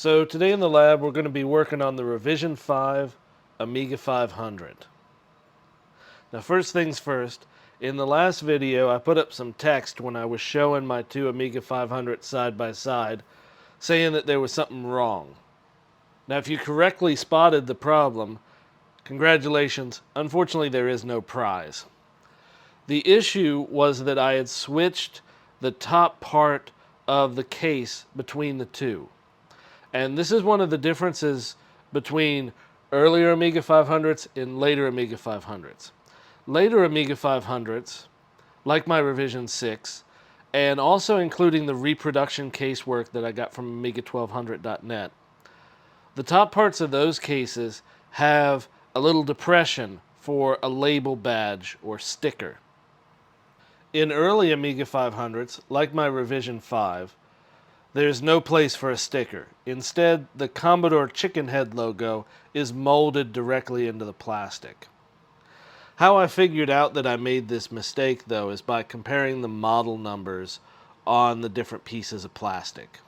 So today in the lab we're going to be working on the Revision 5 Amiga 500. Now first things first, in the last video I put up some text when I was showing my two Amiga 500s side by side saying that there was something wrong. Now if you correctly spotted the problem, congratulations, unfortunately there is no prize. The issue was that I had switched the top part of the case between the two. And this is one of the differences between earlier Amiga 500s and later Amiga 500s. Later Amiga 500s, like my Revision 6, and also including the reproduction casework that I got from Amiga1200.net, the top parts of those cases have a little depression for a label badge or sticker. In early Amiga 500s, like my Revision 5, there's no place for a sticker. Instead, the Commodore chicken head logo is molded directly into the plastic. How I figured out that I made this mistake, though, is by comparing the model numbers on the different pieces of plastic.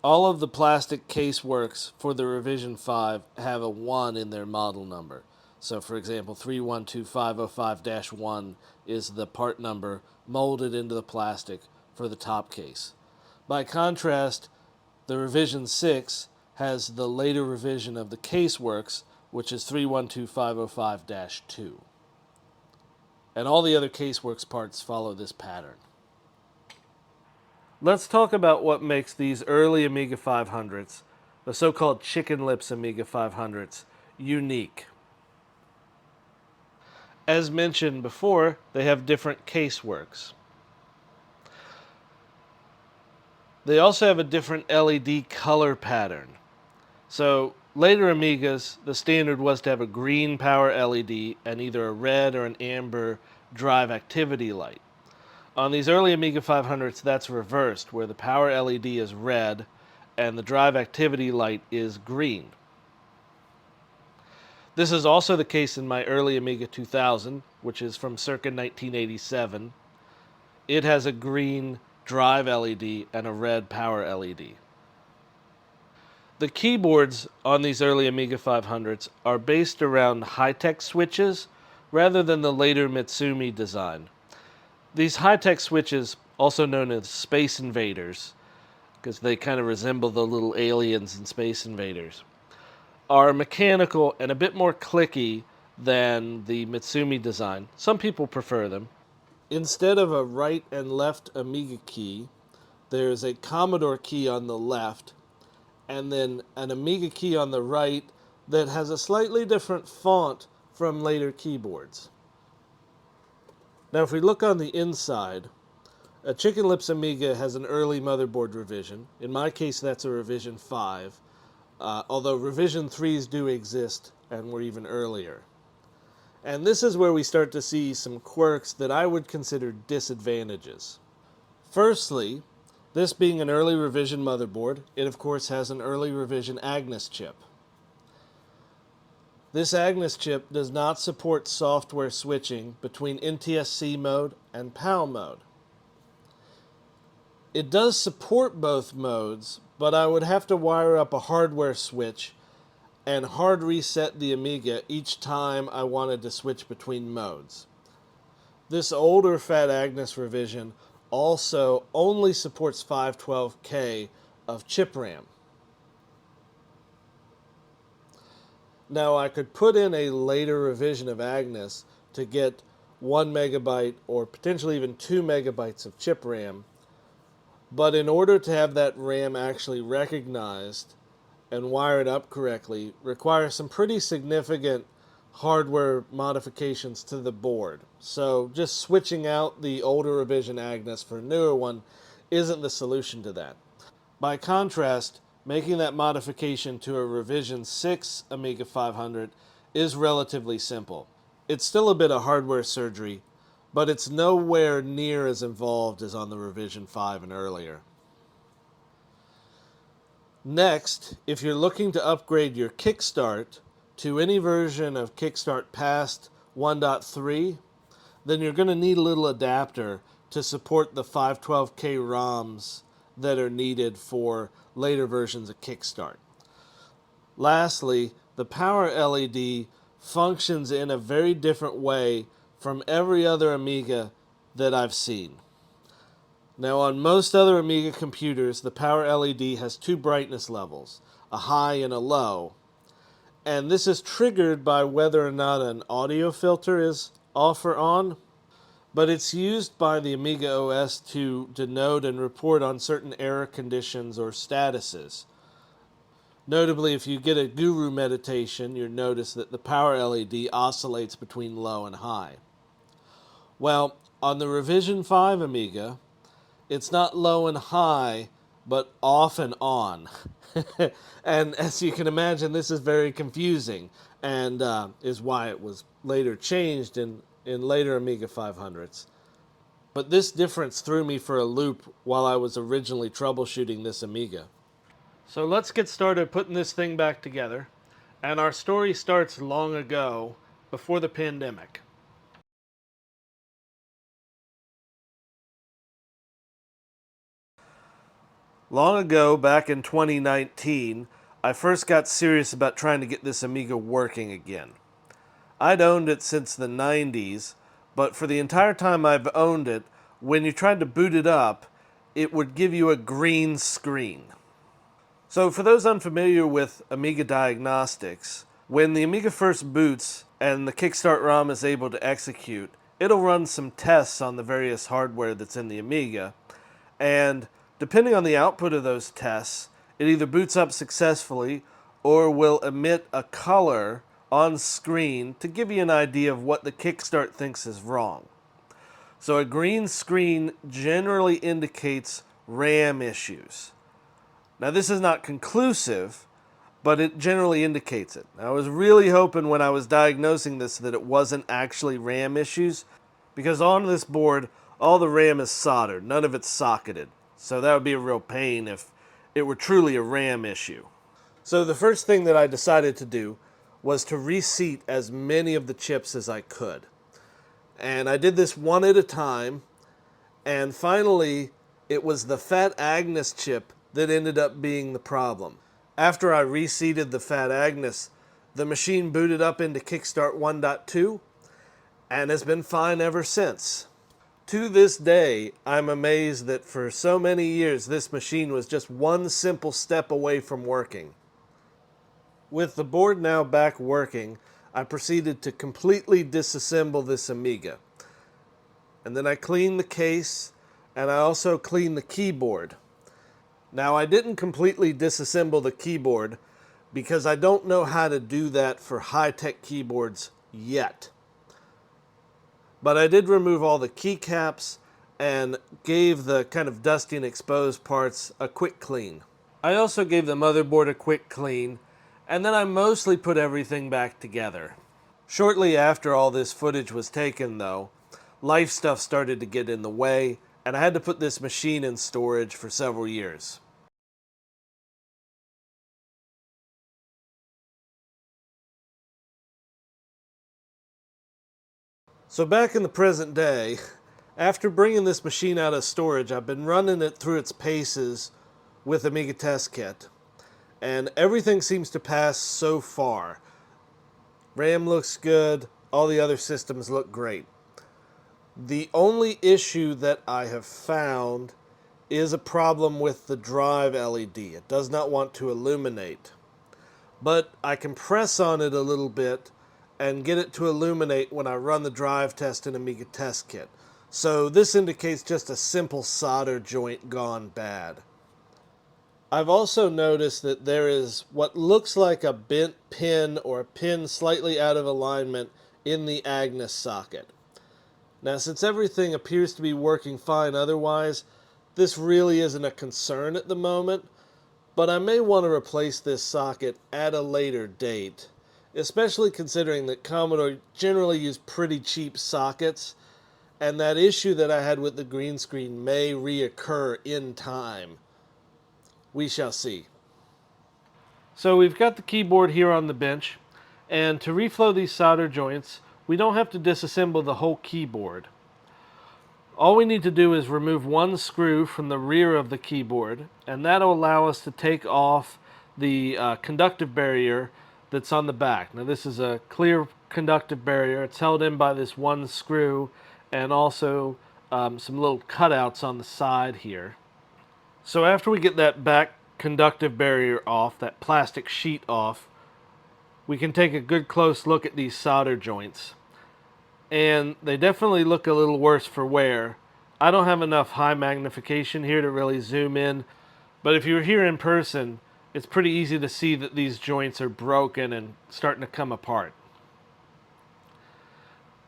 All of the plastic caseworks for the Revision 5 have a 1 in their model number. So for example, 312505-1 is the part number molded into the plastic for the top case. By contrast, the Revision 6 has the later revision of the caseworks, which is 312505-2. And all the other caseworks parts follow this pattern. Let's talk about what makes these early Amiga 500s, the so-called Chicken Lips Amiga 500s, unique. As mentioned before, they have different caseworks. They also have a different LED color pattern. So later Amigas, the standard was to have a green power LED and either a red or an amber drive activity light. On these early Amiga 500s, that's reversed, where the power LED is red and the drive activity light is green. This is also the case in my early Amiga 2000, which is from circa 1987. It has a green drive LED and a red power LED. The keyboards on these early Amiga 500s are based around high-tech switches rather than the later Mitsumi design. These high-tech switches, also known as Space Invaders, because they kind of resemble the little aliens in Space Invaders, are mechanical and a bit more clicky than the Mitsumi design. Some people prefer them. Instead of a right and left Amiga key, there's a Commodore key on the left, and then an Amiga key on the right that has a slightly different font from later keyboards. Now if we look on the inside, a Chicken Lips Amiga has an early motherboard revision. In my case, that's a Revision 5. Although Revision 3s do exist and were even earlier. And this is where we start to see some quirks that I would consider disadvantages. Firstly, this being an early revision motherboard, it of course has an early revision Agnes chip. This Agnes chip does not support software switching between NTSC mode and PAL mode. It does support both modes, but I would have to wire up a hardware switch and hard reset the Amiga each time I wanted to switch between modes. This older Fat Agnes revision also only supports 512K of chip RAM. Now I could put in a later revision of Agnes to get 1 megabyte or potentially even 2 megabytes of chip RAM, but in order to have that RAM actually recognized and wired up correctly requires some pretty significant hardware modifications to the board. So just switching out the older revision Agnes for a newer one isn't the solution to that. By contrast, making that modification to a Revision 6 Amiga 500 is relatively simple. It's still a bit of hardware surgery, but it's nowhere near as involved as on the Revision 5 and earlier. Next, if you're looking to upgrade your Kickstart to any version of Kickstart past 1.3, then you're going to need a little adapter to support the 512K ROMs that are needed for later versions of Kickstart. Lastly, the power LED functions in a very different way from every other Amiga that I've seen. Now, on most other Amiga computers, the power LED has two brightness levels, a high and a low. And this is triggered by whether or not an audio filter is off or on. But it's used by the Amiga OS to denote and report on certain error conditions or statuses. Notably, if you get a guru meditation, you'll notice that the power LED oscillates between low and high. Well, on the Revision 5 Amiga, it's not low and high, but off and on. And as you can imagine, this is very confusing, and is why it was later changed in later Amiga 500s. But this difference threw me for a loop while I was originally troubleshooting this Amiga. So let's get started putting this thing back together. And our story starts long ago, before the pandemic. Long ago, back in 2019, I first got serious about trying to get this Amiga working again. I'd owned it since the 90s, but for the entire time I've owned it, when you tried to boot it up, it would give you a green screen. So for those unfamiliar with Amiga diagnostics, when the Amiga first boots and the Kickstart ROM is able to execute, it'll run some tests on the various hardware that's in the Amiga, and depending on the output of those tests, it either boots up successfully or will emit a color on screen to give you an idea of what the Kickstart thinks is wrong. So a green screen generally indicates RAM issues. Now this is not conclusive, but it generally indicates it. I was really hoping when I was diagnosing this that it wasn't actually RAM issues, because on this board all the RAM is soldered, none of it's socketed. So that would be a real pain if it were truly a RAM issue. So the first thing that I decided to do was to reseat as many of the chips as I could. And I did this one at a time, and finally it was the Fat Agnes chip that ended up being the problem. After I reseated the Fat Agnes, the machine booted up into Kickstart 1.2 and has been fine ever since. To this day, I'm amazed that for so many years this machine was just one simple step away from working. With the board now back working, I proceeded to completely disassemble this Amiga. And then I cleaned the case, and I also cleaned the keyboard. Now I didn't completely disassemble the keyboard because I don't know how to do that for high-tech keyboards yet. But I did remove all the keycaps and gave the kind of dusty and exposed parts a quick clean. I also gave the motherboard a quick clean, and then I mostly put everything back together. Shortly after all this footage was taken, though, life stuff started to get in the way, and I had to put this machine in storage for several years. So back in the present day, after bringing this machine out of storage, I've been running it through its paces with Amiga Test Kit, and everything seems to pass so far. RAM looks good, all the other systems look great. The only issue that I have found is a problem with the drive LED. It does not want to illuminate. But I can press on it a little bit and get it to illuminate when I run the drive test in Amiga Test Kit. So this indicates just a simple solder joint gone bad. I've also noticed that there is what looks like a bent pin or a pin slightly out of alignment in the Agnes socket. Now, since everything appears to be working fine otherwise, this really isn't a concern at the moment, but I may want to replace this socket at a later date, especially considering that Commodore generally use pretty cheap sockets, and that issue that I had with the green screen may reoccur in time. We shall see. So we've got the keyboard here on the bench, and to reflow these solder joints, we don't have to disassemble the whole keyboard. All we need to do is remove one screw from the rear of the keyboard, and that'll allow us to take off the conductive barrier that's on the back. Now this is a clear conductive barrier. It's held in by this one screw and also some little cutouts on the side here. So after we get that back conductive barrier off, that plastic sheet off, we can take a good close look at these solder joints. And they definitely look a little worse for wear. I don't have enough high magnification here to really zoom in, but if you're here in person, it's pretty easy to see that these joints are broken and starting to come apart.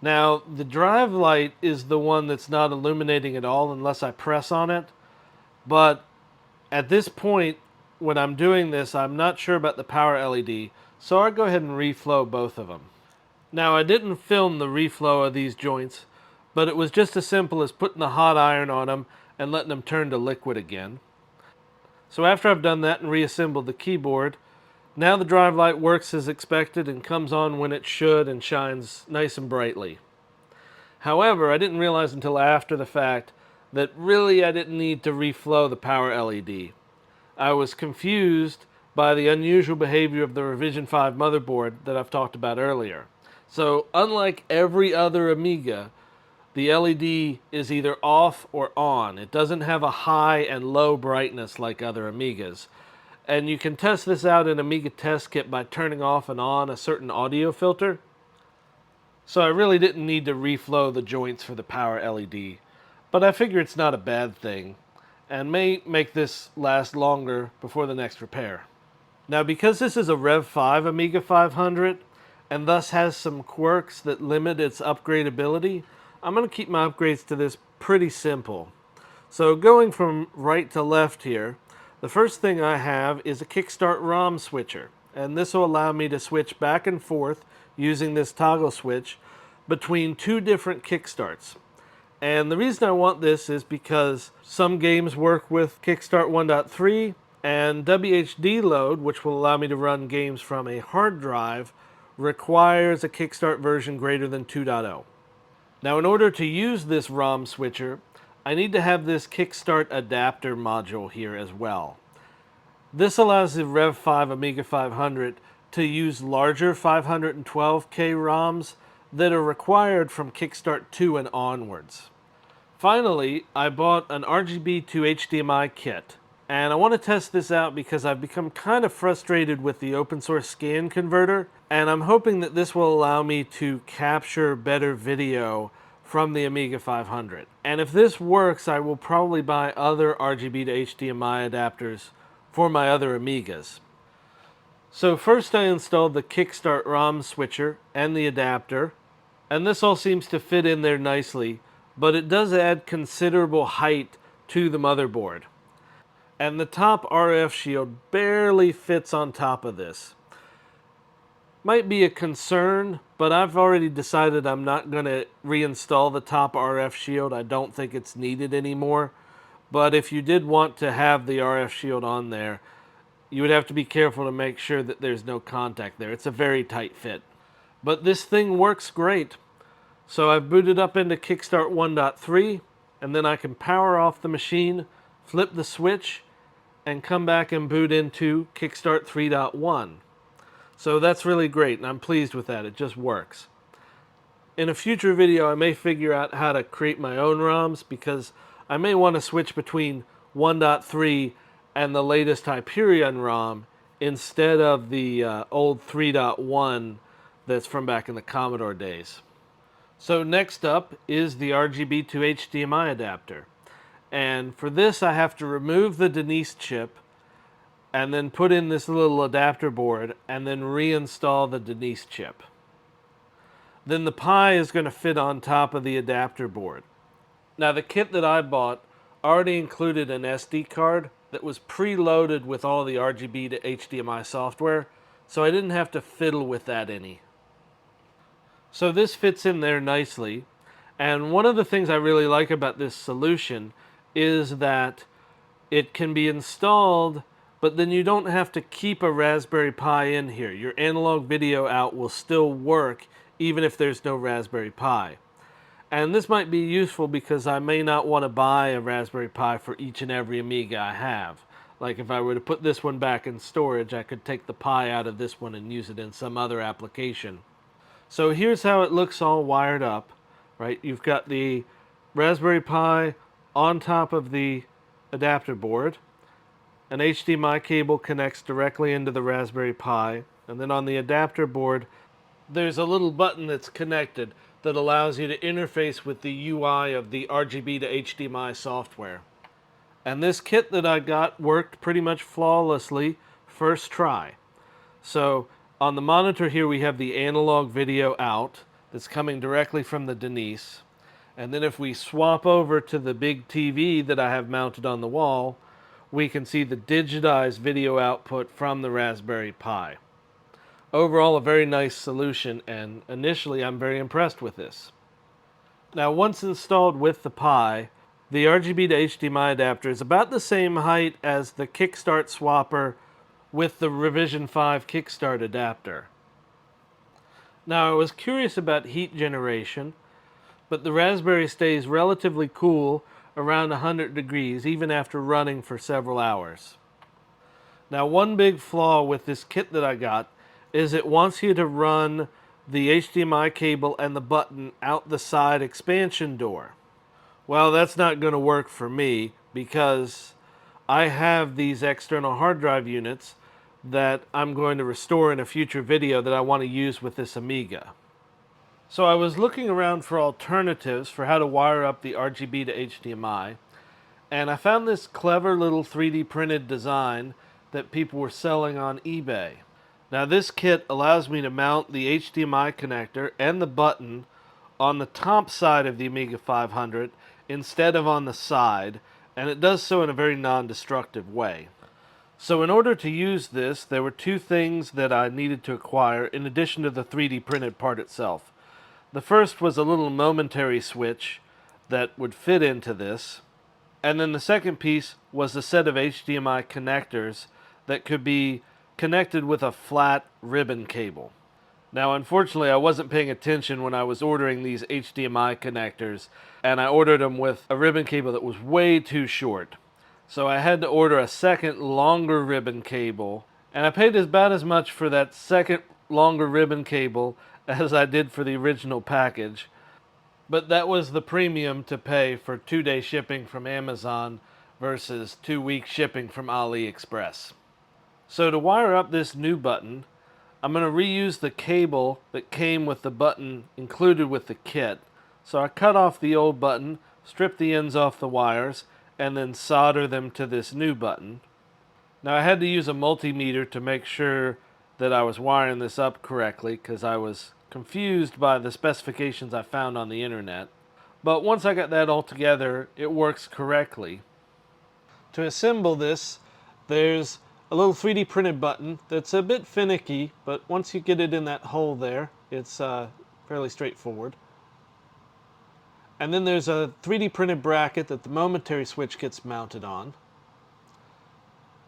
Now, the drive light is the one that's not illuminating at all unless I press on it, but at this point, when I'm doing this, I'm not sure about the power LED, so I'll go ahead and reflow both of them. Now, I didn't film the reflow of these joints, but it was just as simple as putting the hot iron on them and letting them turn to liquid again. So after I've done that and reassembled the keyboard, now the drive light works as expected and comes on when it should and shines nice and brightly. However, I didn't realize until after the fact that really I didn't need to reflow the power LED. I was confused by the unusual behavior of the Revision 5 motherboard that I've talked about earlier. So unlike every other Amiga, the LED is either off or on. It doesn't have a high and low brightness like other Amigas. And you can test this out in Amiga Test Kit by turning off and on a certain audio filter. So I really didn't need to reflow the joints for the power LED. But I figure it's not a bad thing, and may make this last longer before the next repair. Now, because this is a Rev 5 Amiga 500, and thus has some quirks that limit its upgradability, I'm going to keep my upgrades to this pretty simple. So going from right to left here, the first thing I have is a Kickstart ROM switcher, and this will allow me to switch back and forth using this toggle switch between two different kickstarts. And the reason I want this is because some games work with Kickstart 1.3, and WHD load, which will allow me to run games from a hard drive, requires a Kickstart version greater than 2.0. Now, in order to use this ROM switcher, I need to have this Kickstart adapter module here as well. This allows the Rev 5 Amiga 500 to use larger 512K ROMs that are required from Kickstart 2 and onwards. Finally, I bought an RGB to HDMI kit, and I want to test this out because I've become kind of frustrated with the open source scan converter, and I'm hoping that this will allow me to capture better video from the Amiga 500. And if this works, I will probably buy other RGB to HDMI adapters for my other Amigas. So first I installed the Kickstart ROM switcher and the adapter, and this all seems to fit in there nicely, but it does add considerable height to the motherboard. And the top RF shield barely fits on top of this. Might be a concern, but I've already decided I'm not going to reinstall the top RF shield. I don't think it's needed anymore. But if you did want to have the RF shield on there, you would have to be careful to make sure that there's no contact there. It's a very tight fit. But this thing works great. So I've booted up into Kickstart 1.3, and then I can power off the machine, flip the switch, and come back and boot into Kickstart 3.1. So that's really great, and I'm pleased with that. It just works. In a future video, I may figure out how to create my own ROMs, because I may want to switch between 1.3 and the latest Hyperion ROM instead of the old 3.1 that's from back in the Commodore days. So next up is the RGB to HDMI adapter. And for this I have to remove the Denise chip and then put in this little adapter board and then reinstall the Denise chip. Then the Pi is going to fit on top of the adapter board. Now the kit that I bought already included an SD card that was preloaded with all the RGB to HDMI software, so I didn't have to fiddle with that any. So this fits in there nicely, and one of the things I really like about this solution is that it can be installed, but then you don't have to keep a Raspberry Pi in here. Your analog video out will still work even if there's no Raspberry Pi. And this might be useful because I may not want to buy a Raspberry Pi for each and every Amiga I have. Like if I were to put this one back in storage, I could take the Pi out of this one and use it in some other application. So here's how it looks all wired up, right? You've got the Raspberry Pi on top of the adapter board. An HDMI cable connects directly into the Raspberry Pi, and then on the adapter board there's a little button that's connected that allows you to interface with the UI of the RGB to HDMI software. And this kit that I got worked pretty much flawlessly first try. So on the monitor here we have the analog video out that's coming directly from the Denise. And then if we swap over to the big TV that I have mounted on the wall, we can see the digitized video output from the Raspberry Pi. Overall, a very nice solution, and initially I'm very impressed with this. Now, once installed with the Pi, the RGB to HDMI adapter is about the same height as the Kickstart swapper with the Revision 5 Kickstart adapter. Now, I was curious about heat generation, but the Raspberry stays relatively cool around 100 degrees even after running for several hours. Now, one big flaw with this kit that I got is it wants you to run the HDMI cable and the button out the side expansion door. Well, that's not going to work for me because I have these external hard drive units that I'm going to restore in a future video that I want to use with this Amiga. So I was looking around for alternatives for how to wire up the RGB to HDMI, and I found this clever little 3D printed design that people were selling on eBay. Now this kit allows me to mount the HDMI connector and the button on the top side of the Amiga 500 instead of on the side, and it does so in a very non-destructive way. So in order to use this, there were two things that I needed to acquire in addition to the 3D printed part itself. The first was a little momentary switch that would fit into this, and then the second piece was a set of HDMI connectors that could be connected with a flat ribbon cable. Now, unfortunately, I wasn't paying attention when I was ordering these HDMI connectors, and I ordered them with a ribbon cable that was way too short. So I had to order a second longer ribbon cable, and I paid about as much for that second longer ribbon cable as I did for the original package. But that was the premium to pay for 2-day shipping from Amazon versus 2-week shipping from AliExpress. So to wire up this new button, I'm going to reuse the cable that came with the button included with the kit. So I cut off the old button, strip the ends off the wires, and then solder them to this new button. Now I had to use a multimeter to make sure that I was wiring this up correctly because I was confused by the specifications I found on the internet. But once I got that all together, it works correctly. To assemble this, there's a little 3D printed button that's a bit finicky, but once you get it in that hole there, it's fairly straightforward. And then there's a 3D printed bracket that the momentary switch gets mounted on.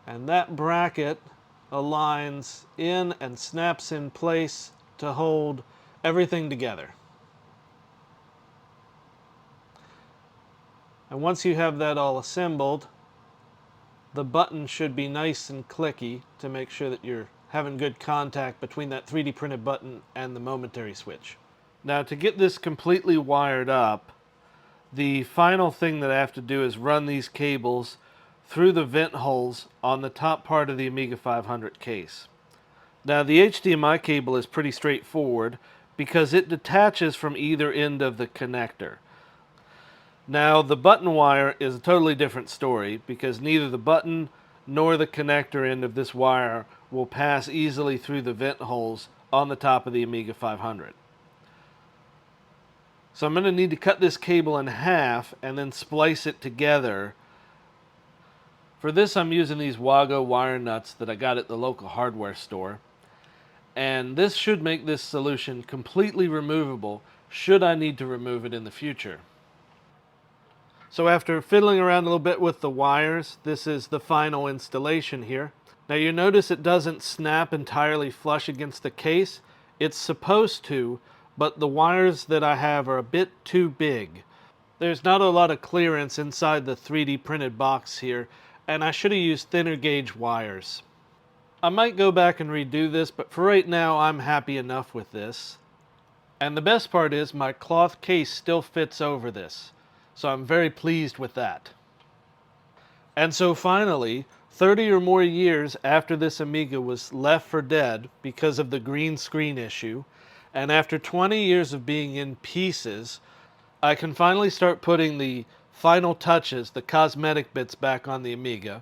And that bracket aligns in and snaps in place to hold everything together. And once you have that all assembled, the button should be nice and clicky to make sure that you're having good contact between that 3D printed button and the momentary switch. Now to get this completely wired up, the final thing that I have to do is run these cables through the vent holes on the top part of the Amiga 500 case. Now the HDMI cable is pretty straightforward because it detaches from either end of the connector. Now the button wire is a totally different story because neither the button nor the connector end of this wire will pass easily through the vent holes on the top of the Amiga 500. So I'm going to need to cut this cable in half and then splice it together. For this I'm using these Wago wire nuts that I got at the local hardware store. And this should make this solution completely removable should I need to remove it in the future. So after fiddling around a little bit with the wires, this is the final installation here. Now you notice it doesn't snap entirely flush against the case. It's supposed to, but the wires that I have are a bit too big. There's not a lot of clearance inside the 3D printed box here, and I should have used thinner gauge wires. I might go back and redo this, but for right now I'm happy enough with this. And the best part is my cloth case still fits over this, so I'm very pleased with that. And so finally, 30 or more years after this Amiga was left for dead because of the green screen issue, and after 20 years of being in pieces, I can finally start putting the final touches, the cosmetic bits, back on the Amiga.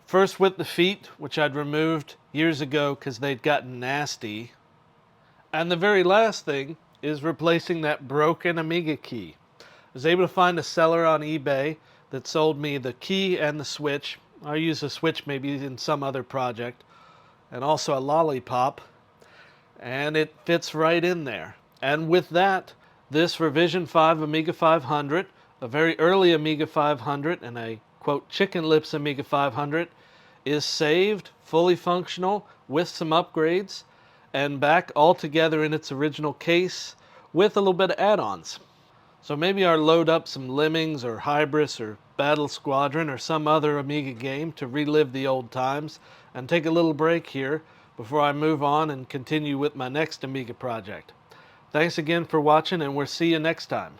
First with the feet, which I'd removed years ago because they'd gotten nasty. And the very last thing is replacing that broken Amiga key. I was able to find a seller on eBay that sold me the key and the switch. I'll use the switch maybe in some other project. And also a lollipop. And it fits right in there. And with that, this Revision 5 Amiga 500, a very early Amiga 500, and a quote Chicken Lips Amiga 500, is saved, fully functional, with some upgrades, and back all together in its original case with a little bit of add-ons. So maybe I'll load up some Lemmings or Hybris or Battle Squadron or some other Amiga game to relive the old times, and take a little break here before I move on and continue with my next Amiga project. Thanks again for watching, and we'll see you next time.